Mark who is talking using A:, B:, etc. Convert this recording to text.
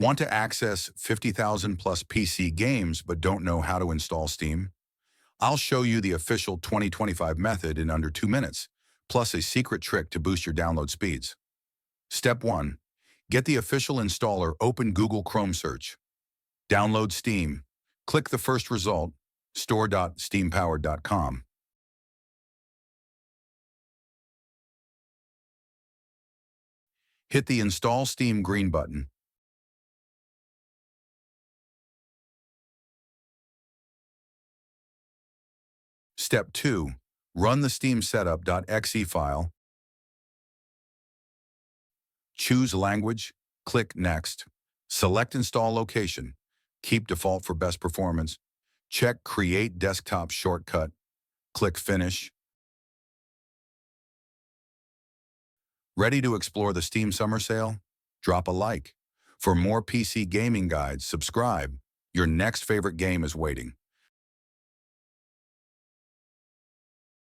A: Want to access 50,000 plus PC games but don't know how to install Steam? I'll show you the official 2025 method in under 2 minutes, plus a secret trick to boost your download speeds. Step 1. Get the official installer. Open Google Chrome search. Download Steam. Click the first result, store.steampowered.com. Hit the Install Steam green button. Step 2. Run the Steam setup.exe file. Choose language. Click Next. Select Install Location. Keep default for best performance. Check Create Desktop Shortcut. Click Finish. Ready to explore the Steam Summer Sale? Drop a like. For more PC gaming guides, subscribe. Your next favorite game is waiting.